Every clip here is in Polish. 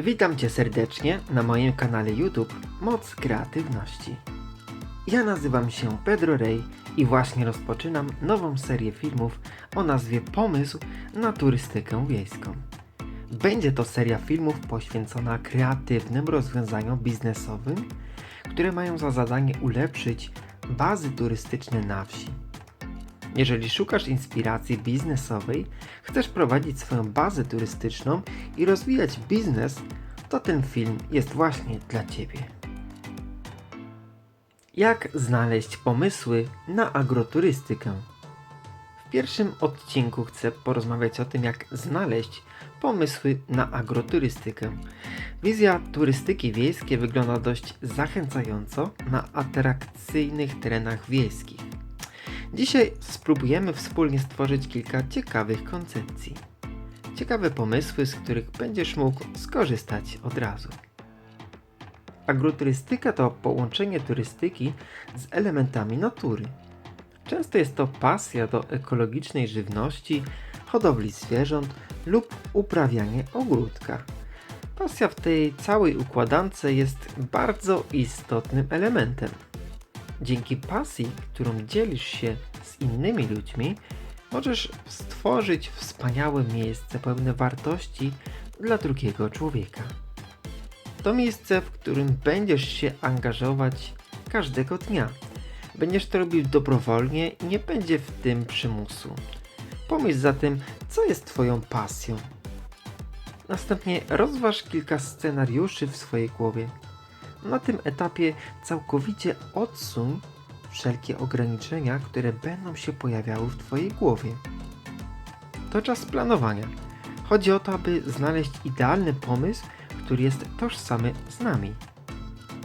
Witam Cię serdecznie na moim kanale YouTube Moc Kreatywności. Ja nazywam się Pedro Rey i właśnie rozpoczynam nową serię filmów o nazwie Pomysł na turystykę wiejską. Będzie to seria filmów poświęcona kreatywnym rozwiązaniom biznesowym, które mają za zadanie ulepszyć bazy turystyczne na wsi. Jeżeli szukasz inspiracji biznesowej, chcesz prowadzić swoją bazę turystyczną i rozwijać biznes, to ten film jest właśnie dla Ciebie. Jak znaleźć pomysły na agroturystykę? W pierwszym odcinku chcę porozmawiać o tym, jak znaleźć pomysły na agroturystykę. Wizja turystyki wiejskiej wygląda dość zachęcająco na atrakcyjnych terenach wiejskich. Dzisiaj spróbujemy wspólnie stworzyć kilka ciekawych koncepcji. Ciekawe pomysły, z których będziesz mógł skorzystać od razu. Agroturystyka to połączenie turystyki z elementami natury. Często jest to pasja do ekologicznej żywności, hodowli zwierząt lub uprawianie ogródka. Pasja w tej całej układance jest bardzo istotnym elementem. Dzięki pasji, którą dzielisz się z innymi ludźmi, możesz stworzyć wspaniałe miejsce pełne wartości dla drugiego człowieka. To miejsce, w którym będziesz się angażować każdego dnia. Będziesz to robił dobrowolnie i nie będzie w tym przymusu. Pomyśl zatem, co jest Twoją pasją. Następnie rozważ kilka scenariuszy w swojej głowie. Na tym etapie całkowicie odsuń wszelkie ograniczenia, które będą się pojawiały w Twojej głowie. To czas planowania. Chodzi o to, aby znaleźć idealny pomysł, który jest tożsamy z nami.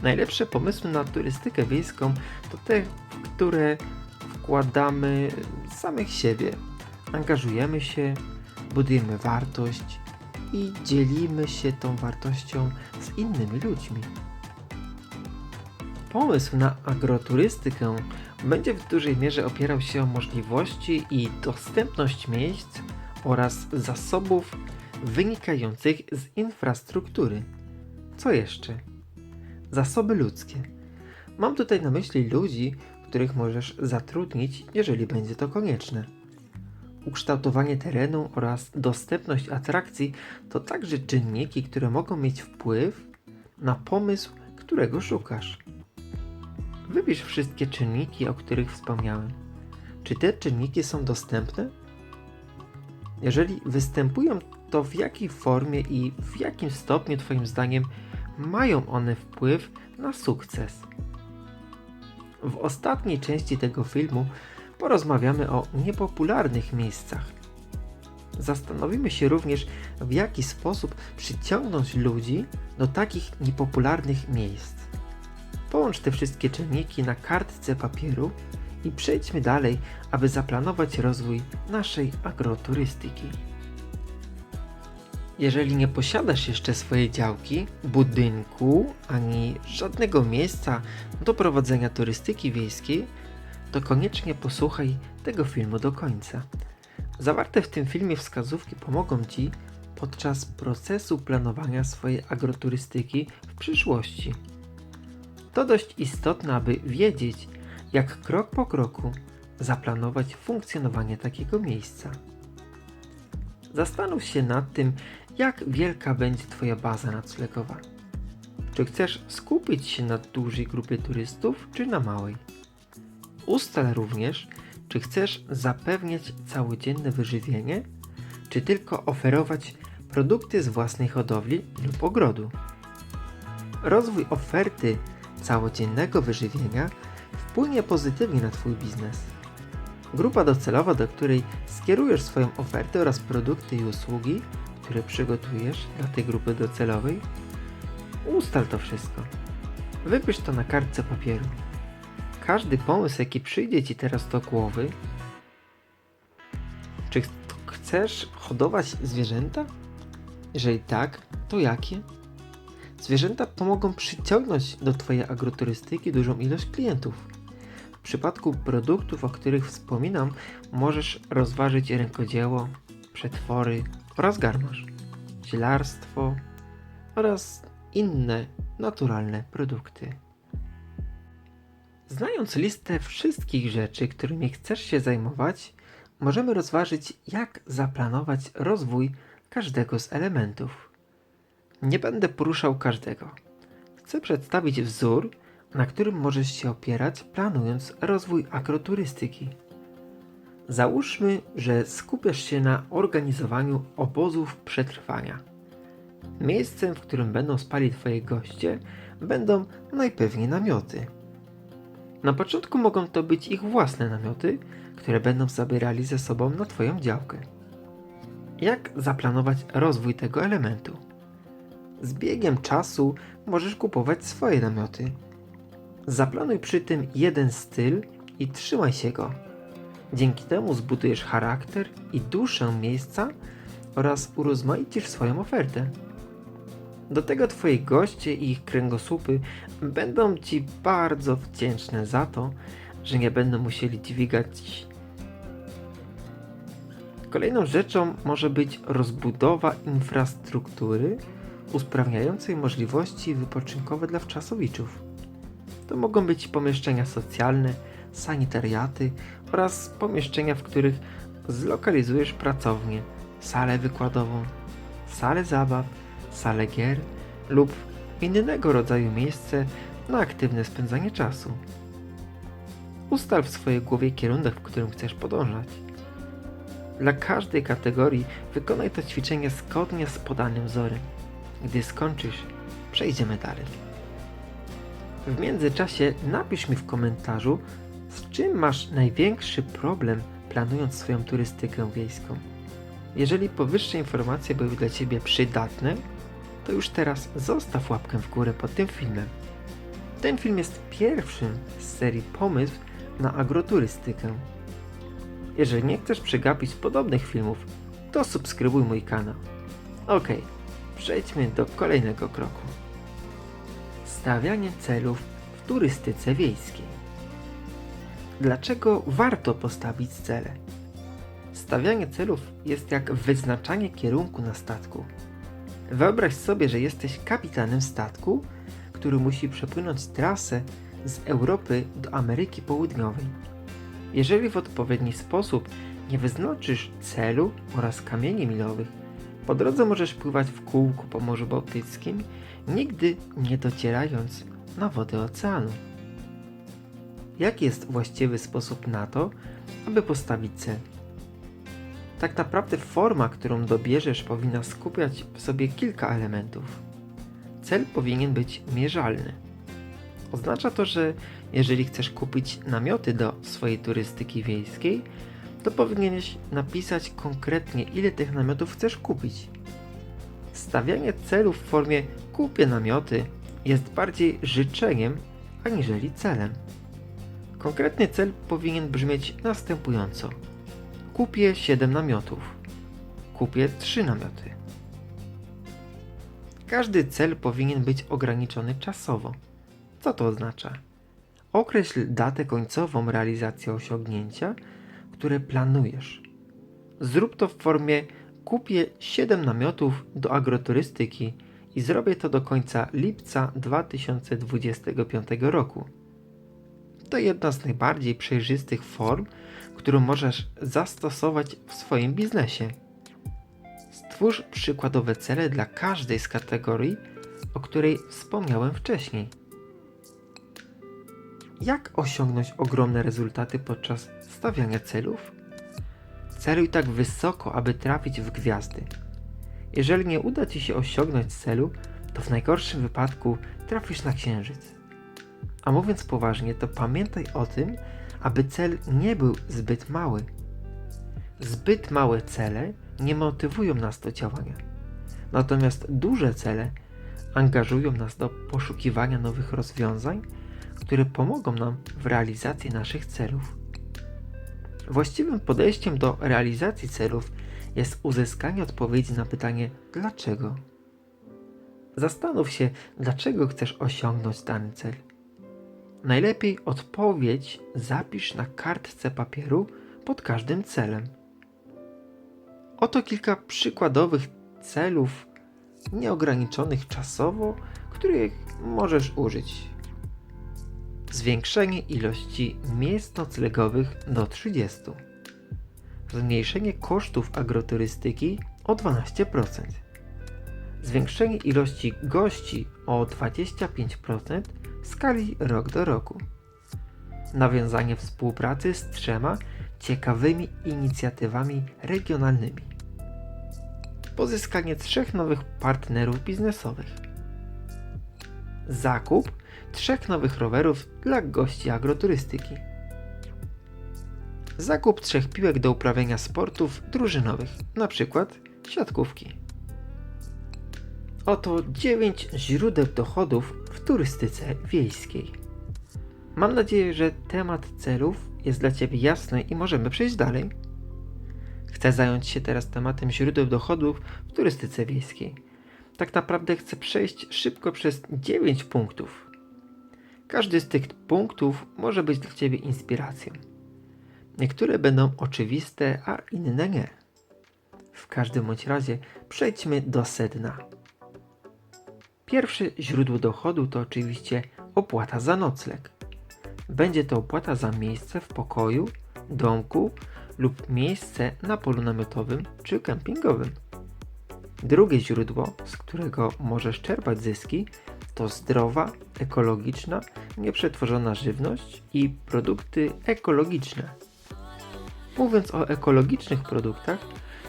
Najlepsze pomysły na turystykę wiejską to te, w które wkładamy samych siebie. Angażujemy się, budujemy wartość i dzielimy się tą wartością z innymi ludźmi. Pomysł na agroturystykę będzie w dużej mierze opierał się o możliwości i dostępność miejsc oraz zasobów wynikających z infrastruktury. Co jeszcze? Zasoby ludzkie. Mam tutaj na myśli ludzi, których możesz zatrudnić, jeżeli będzie to konieczne. Ukształtowanie terenu oraz dostępność atrakcji to także czynniki, które mogą mieć wpływ na pomysł, którego szukasz. Wybierz wszystkie czynniki, o których wspomniałem. Czy te czynniki są dostępne? Jeżeli występują, to w jakiej formie i w jakim stopniu Twoim zdaniem mają one wpływ na sukces? W ostatniej części tego filmu porozmawiamy o niepopularnych miejscach. Zastanowimy się również, w jaki sposób przyciągnąć ludzi do takich niepopularnych miejsc. Połącz te wszystkie czynniki na kartce papieru i przejdźmy dalej, aby zaplanować rozwój naszej agroturystyki. Jeżeli nie posiadasz jeszcze swojej działki, budynku, ani żadnego miejsca do prowadzenia turystyki wiejskiej, to koniecznie posłuchaj tego filmu do końca. Zawarte w tym filmie wskazówki pomogą Ci podczas procesu planowania swojej agroturystyki w przyszłości. To dość istotne, aby wiedzieć, jak krok po kroku zaplanować funkcjonowanie takiego miejsca. Zastanów się nad tym, jak wielka będzie Twoja baza noclegowa. Czy chcesz skupić się na dużej grupie turystów, czy na małej? Ustal również, czy chcesz zapewniać całodzienne wyżywienie, czy tylko oferować produkty z własnej hodowli lub ogrodu. Rozwój oferty całodziennego wyżywienia wpłynie pozytywnie na Twój biznes. Grupa docelowa, do której skierujesz swoją ofertę oraz produkty i usługi, które przygotujesz dla tej grupy docelowej, ustal to wszystko. Wypisz to na kartce papieru. Każdy pomysł, jaki przyjdzie Ci teraz do głowy, czy chcesz hodować zwierzęta? Jeżeli tak, to jakie? Zwierzęta pomogą przyciągnąć do Twojej agroturystyki dużą ilość klientów. W przypadku produktów, o których wspominam, możesz rozważyć rękodzieło, przetwory oraz garnarz, zielarstwo, oraz inne naturalne produkty. Znając listę wszystkich rzeczy, którymi chcesz się zajmować, możemy rozważyć, jak zaplanować rozwój każdego z elementów. Nie będę poruszał każdego. Chcę przedstawić wzór, na którym możesz się opierać, planując rozwój agroturystyki. Załóżmy, że skupiasz się na organizowaniu obozów przetrwania. Miejscem, w którym będą spali Twoi goście, będą najpewniej namioty. Na początku mogą to być ich własne namioty, które będą zabierali ze sobą na Twoją działkę. Jak zaplanować rozwój tego elementu? Z biegiem czasu możesz kupować swoje namioty. Zaplanuj przy tym jeden styl i trzymaj się go. Dzięki temu zbudujesz charakter i duszę miejsca oraz urozmaicisz swoją ofertę. Do tego Twoi goście i ich kręgosłupy będą Ci bardzo wdzięczne za to, że nie będą musieli dźwigać. Kolejną rzeczą może być rozbudowa infrastruktury usprawniającej możliwości wypoczynkowe dla wczasowiczów. To mogą być pomieszczenia socjalne, sanitariaty oraz pomieszczenia, w których zlokalizujesz pracownię, salę wykładową, salę zabaw, salę gier lub innego rodzaju miejsce na aktywne spędzanie czasu. Ustal w swojej głowie kierunek, w którym chcesz podążać. Dla każdej kategorii wykonaj to ćwiczenie zgodnie z podanym wzorem. Gdy skończysz, przejdziemy dalej. W międzyczasie napisz mi w komentarzu, z czym masz największy problem, planując swoją turystykę wiejską. Jeżeli powyższe informacje były dla Ciebie przydatne, to już teraz zostaw łapkę w górę pod tym filmem. Ten film jest pierwszym z serii pomysł na agroturystykę. Jeżeli nie chcesz przegapić podobnych filmów, to subskrybuj mój kanał. Ok, przejdźmy do kolejnego kroku. Stawianie celów w turystyce wiejskiej. Dlaczego warto postawić cele? Stawianie celów jest jak wyznaczanie kierunku na statku. Wyobraź sobie, że jesteś kapitanem statku, który musi przepłynąć trasę z Europy do Ameryki Południowej. Jeżeli w odpowiedni sposób nie wyznaczysz celu oraz kamieni milowych, po drodze możesz pływać w kółku po Morzu Bałtyckim, nigdy nie docierając na wody oceanu. Jaki jest właściwy sposób na to, aby postawić cel? Tak naprawdę forma, którą dobierzesz, powinna skupiać w sobie kilka elementów. Cel powinien być mierzalny. Oznacza to, że jeżeli chcesz kupić namioty do swojej turystyki wiejskiej, to powinieneś napisać konkretnie, ile tych namiotów chcesz kupić. Stawianie celu w formie kupię namioty jest bardziej życzeniem aniżeli celem. Konkretny cel powinien brzmieć następująco. Kupię 7 namiotów. Kupię 3 namioty. Każdy cel powinien być ograniczony czasowo. Co to oznacza? Określ datę końcową realizacji osiągnięcia, które planujesz. Zrób to w formie kupię 7 namiotów do agroturystyki i zrobię to do końca lipca 2025 roku. To jedna z najbardziej przejrzystych form, którą możesz zastosować w swoim biznesie. Stwórz przykładowe cele dla każdej z kategorii, o której wspomniałem wcześniej. Jak osiągnąć ogromne rezultaty podczas stawiania celów? Celuj tak wysoko, aby trafić w gwiazdy. Jeżeli nie uda Ci się osiągnąć celu, to w najgorszym wypadku trafisz na księżyc. A mówiąc poważnie, to pamiętaj o tym, aby cel nie był zbyt mały. Zbyt małe cele nie motywują nas do działania. Natomiast duże cele angażują nas do poszukiwania nowych rozwiązań, które pomogą nam w realizacji naszych celów. Właściwym podejściem do realizacji celów jest uzyskanie odpowiedzi na pytanie dlaczego. Zastanów się, dlaczego chcesz osiągnąć dany cel. Najlepiej odpowiedź zapisz na kartce papieru pod każdym celem. Oto kilka przykładowych celów nieograniczonych czasowo, których możesz użyć. Zwiększenie ilości miejsc noclegowych do 30. Zmniejszenie kosztów agroturystyki o 12%. Zwiększenie ilości gości o 25% w skali rok do roku. Nawiązanie współpracy z 3 ciekawymi inicjatywami regionalnymi. Pozyskanie 3 nowych partnerów biznesowych. Zakup 3 nowych rowerów dla gości agroturystyki. Zakup 3 piłek do uprawiania sportów drużynowych, np. siatkówki. Oto 9 źródeł dochodów w turystyce wiejskiej. Mam nadzieję, że temat celów jest dla Ciebie jasny i możemy przejść dalej. Chcę zająć się teraz tematem źródeł dochodów w turystyce wiejskiej. Tak naprawdę chcę przejść szybko przez 9 punktów. Każdy z tych punktów może być dla Ciebie inspiracją. Niektóre będą oczywiste, a inne nie. W każdym bądź razie przejdźmy do sedna. Pierwsze źródło dochodu to oczywiście opłata za nocleg. Będzie to opłata za miejsce w pokoju, domku lub miejsce na polu namiotowym czy kempingowym. Drugie źródło, z którego możesz czerpać zyski, to zdrowa, ekologiczna, nieprzetworzona żywność i produkty ekologiczne. Mówiąc o ekologicznych produktach,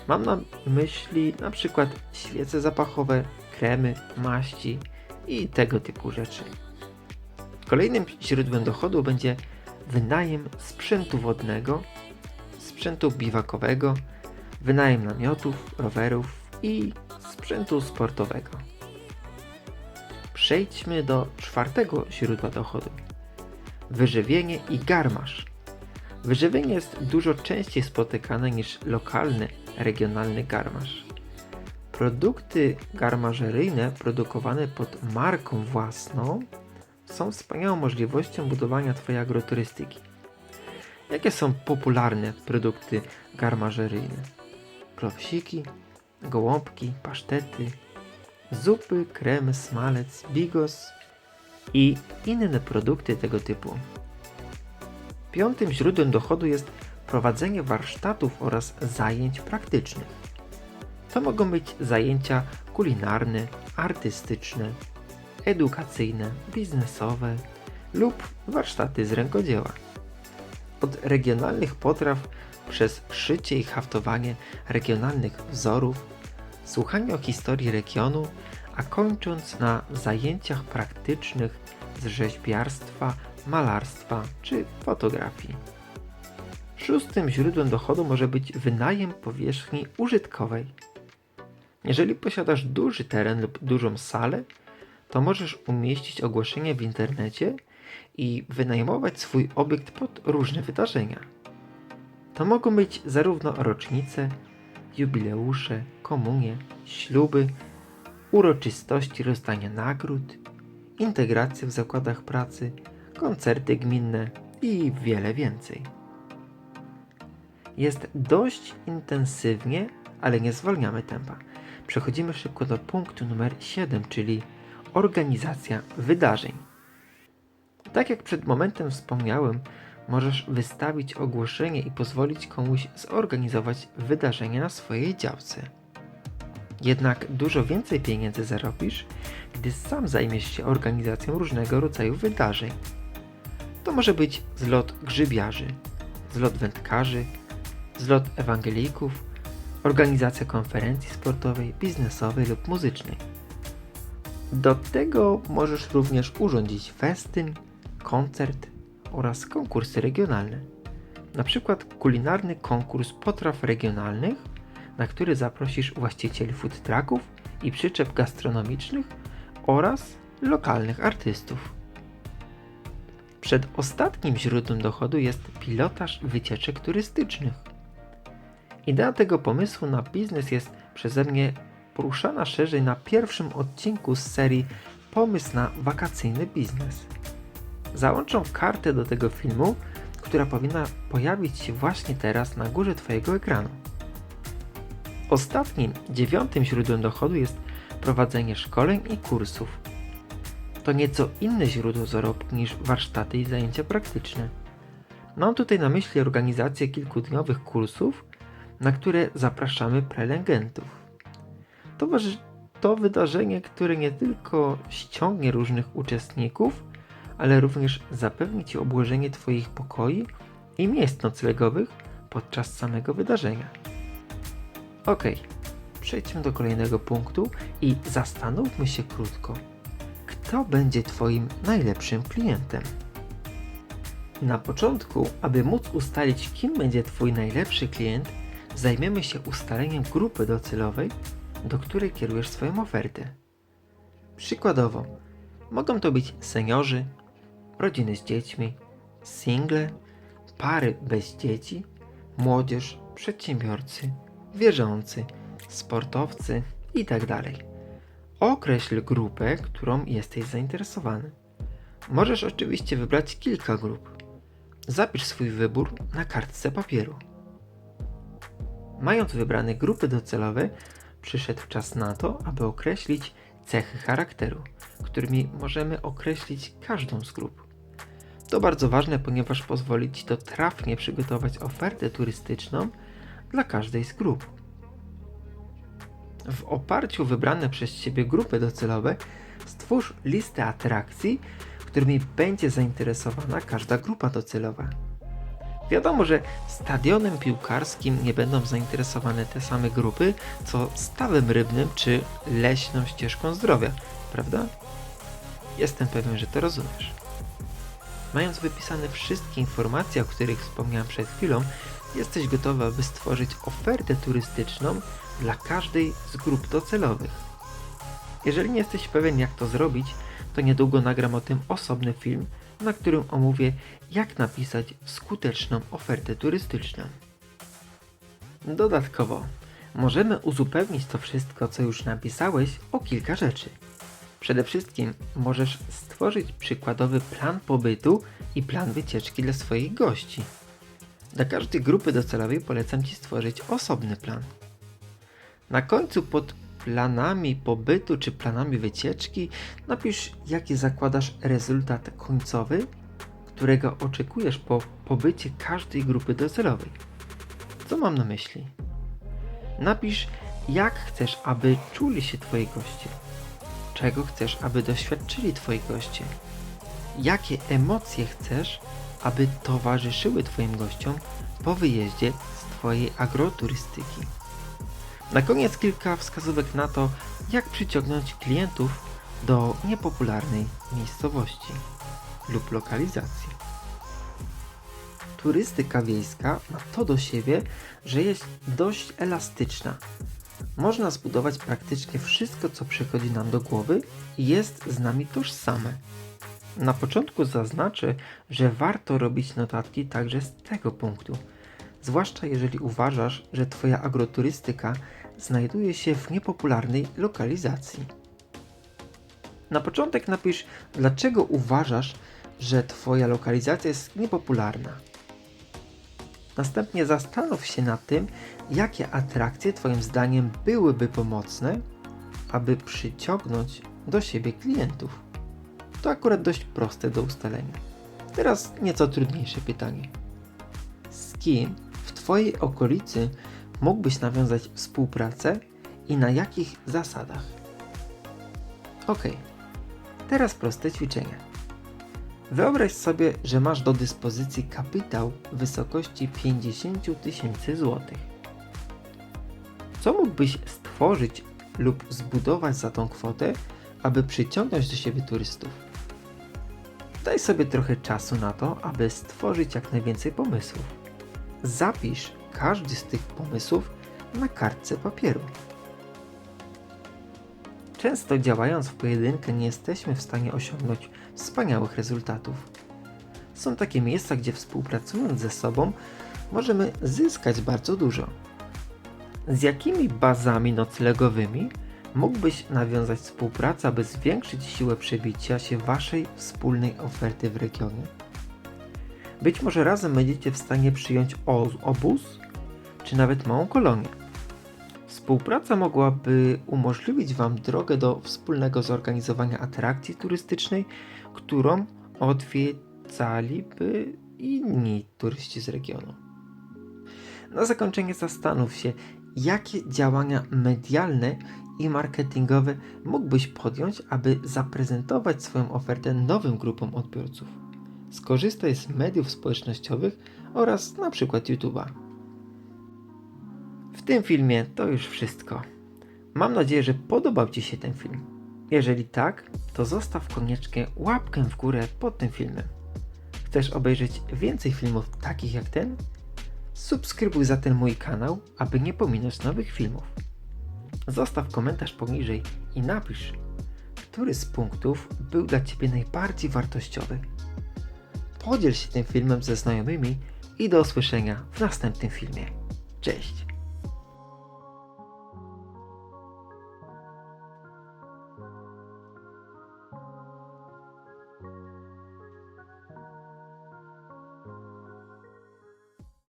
mam na myśli np. świece zapachowe, kremy, maści i tego typu rzeczy. Kolejnym źródłem dochodu będzie wynajem sprzętu wodnego, sprzętu biwakowego, wynajem namiotów, rowerów i sprzętu sportowego. Przejdźmy do czwartego źródła dochodu. Wyżywienie i garmaż. Wyżywienie jest dużo częściej spotykane niż lokalny, regionalny garmaż. Produkty garmażeryjne produkowane pod marką własną są wspaniałą możliwością budowania Twojej agroturystyki. Jakie są popularne produkty garmażeryjne? Klopsiki, gołąbki, pasztety, zupy, kremy, smalec, bigos i inne produkty tego typu. Piątym źródłem dochodu jest prowadzenie warsztatów oraz zajęć praktycznych. To mogą być zajęcia kulinarne, artystyczne, edukacyjne, biznesowe lub warsztaty z rękodzieła. Od regionalnych potraw przez szycie i haftowanie regionalnych wzorów, słuchanie o historii regionu, a kończąc na zajęciach praktycznych z rzeźbiarstwa, malarstwa czy fotografii. Szóstym źródłem dochodu może być wynajem powierzchni użytkowej. Jeżeli posiadasz duży teren lub dużą salę, to możesz umieścić ogłoszenie w internecie i wynajmować swój obiekt pod różne wydarzenia. To mogą być zarówno rocznice, jubileusze, komunie, śluby, uroczystości rozdania nagród, integracje w zakładach pracy, koncerty gminne i wiele więcej. Jest dość intensywnie, ale nie zwalniamy tempa. Przechodzimy szybko do punktu numer 7, czyli organizacja wydarzeń. Tak jak przed momentem wspomniałem, możesz wystawić ogłoszenie i pozwolić komuś zorganizować wydarzenie na swojej działce. Jednak dużo więcej pieniędzy zarobisz, gdy sam zajmiesz się organizacją różnego rodzaju wydarzeń. To może być zlot grzybiarzy, zlot wędkarzy, zlot ewangelików, organizacja konferencji sportowej, biznesowej lub muzycznej. Do tego możesz również urządzić festyn, koncert oraz konkursy regionalne. Na przykład kulinarny konkurs potraw regionalnych, na który zaprosisz właścicieli food trucków i przyczep gastronomicznych oraz lokalnych artystów. Przedostatnim źródłem dochodu jest pilotaż wycieczek turystycznych. Idea tego pomysłu na biznes jest przeze mnie poruszana szerzej na pierwszym odcinku z serii Pomysł na wakacyjny biznes. Załączam kartę do tego filmu, która powinna pojawić się właśnie teraz na górze Twojego ekranu. Ostatnim, 9. źródłem dochodu jest prowadzenie szkoleń i kursów. To nieco inne źródło zarobku niż warsztaty i zajęcia praktyczne. Mam tutaj na myśli organizację kilkudniowych kursów, na które zapraszamy prelegentów. To wydarzenie, które nie tylko ściągnie różnych uczestników, ale również zapewni Ci obłożenie Twoich pokoi i miejsc noclegowych podczas samego wydarzenia. Ok, przejdźmy do kolejnego punktu i zastanówmy się krótko. Kto będzie Twoim najlepszym klientem? Na początku, aby móc ustalić, kim będzie Twój najlepszy klient, zajmiemy się ustaleniem grupy docelowej, do której kierujesz swoją ofertę. Przykładowo, mogą to być seniorzy, rodziny z dziećmi, single, pary bez dzieci, młodzież, przedsiębiorcy, wierzący, sportowcy itd. Określ grupę, którą jesteś zainteresowany. Możesz oczywiście wybrać kilka grup. Zapisz swój wybór na kartce papieru. Mając wybrane grupy docelowe, przyszedł czas na to, aby określić cechy charakteru, którymi możemy określić każdą z grup. To bardzo ważne, ponieważ pozwoli Ci to trafnie przygotować ofertę turystyczną dla każdej z grup. W oparciu o wybrane przez Ciebie grupy docelowe stwórz listę atrakcji, którymi będzie zainteresowana każda grupa docelowa. Wiadomo, że stadionem piłkarskim nie będą zainteresowane te same grupy, co stawem rybnym czy leśną ścieżką zdrowia, prawda? Jestem pewien, że to rozumiesz. Mając wypisane wszystkie informacje, o których wspomniałem przed chwilą, jesteś gotowy, aby stworzyć ofertę turystyczną dla każdej z grup docelowych. Jeżeli nie jesteś pewien, jak to zrobić, to niedługo nagram o tym osobny film, na którym omówię, jak napisać skuteczną ofertę turystyczną. Dodatkowo, możemy uzupełnić to wszystko, co już napisałeś, o kilka rzeczy. Przede wszystkim możesz stworzyć przykładowy plan pobytu i plan wycieczki dla swoich gości. Dla każdej grupy docelowej polecam Ci stworzyć osobny plan. Na końcu pod planami pobytu czy planami wycieczki napisz, jaki zakładasz rezultat końcowy, którego oczekujesz po pobycie każdej grupy docelowej. Co mam na myśli? Napisz, jak chcesz, aby czuli się Twoi goście. Czego chcesz, aby doświadczyli Twoi goście. Jakie emocje chcesz, aby towarzyszyły Twoim gościom po wyjeździe z Twojej agroturystyki. Na koniec kilka wskazówek na to, jak przyciągnąć klientów do niepopularnej miejscowości lub lokalizacji. Turystyka wiejska ma to do siebie, że jest dość elastyczna. Można zbudować praktycznie wszystko, co przychodzi nam do głowy i jest z nami tożsame. Na początku zaznaczę, że warto robić notatki także z tego punktu, zwłaszcza jeżeli uważasz, że Twoja agroturystyka znajduje się w niepopularnej lokalizacji. Na początek napisz, dlaczego uważasz, że Twoja lokalizacja jest niepopularna. Następnie zastanów się nad tym, jakie atrakcje Twoim zdaniem byłyby pomocne, aby przyciągnąć do siebie klientów. To akurat dość proste do ustalenia. Teraz nieco trudniejsze pytanie. Z kim w Twojej okolicy mógłbyś nawiązać współpracę i na jakich zasadach? Ok, teraz proste ćwiczenie. Wyobraź sobie, że masz do dyspozycji kapitał w wysokości 50 000 złotych. Co mógłbyś stworzyć lub zbudować za tą kwotę, aby przyciągnąć do siebie turystów? Daj sobie trochę czasu na to, aby stworzyć jak najwięcej pomysłów. Zapisz każdy z tych pomysłów na kartce papieru. Często działając w pojedynkę nie jesteśmy w stanie osiągnąć wspaniałych rezultatów. Są takie miejsca, gdzie współpracując ze sobą możemy zyskać bardzo dużo. Z jakimi bazami noclegowymi mógłbyś nawiązać współpracę, aby zwiększyć siłę przebicia się Waszej wspólnej oferty w regionie? Być może razem będziecie w stanie przyjąć obóz, czy nawet małą kolonię. Współpraca mogłaby umożliwić Wam drogę do wspólnego zorganizowania atrakcji turystycznej, którą odwiedzaliby inni turyści z regionu. Na zakończenie zastanów się, jakie działania medialne i marketingowe mógłbyś podjąć, aby zaprezentować swoją ofertę nowym grupom odbiorców. Skorzystaj z mediów społecznościowych oraz np. YouTube'a. W tym filmie to już wszystko. Mam nadzieję, że podobał Ci się ten film. Jeżeli tak, to zostaw koniecznie łapkę w górę pod tym filmem. Chcesz obejrzeć więcej filmów takich jak ten? Subskrybuj zatem mój kanał, aby nie pominąć nowych filmów. Zostaw komentarz poniżej i napisz, który z punktów był dla Ciebie najbardziej wartościowy. Podziel się tym filmem ze znajomymi i do usłyszenia w następnym filmie. Cześć!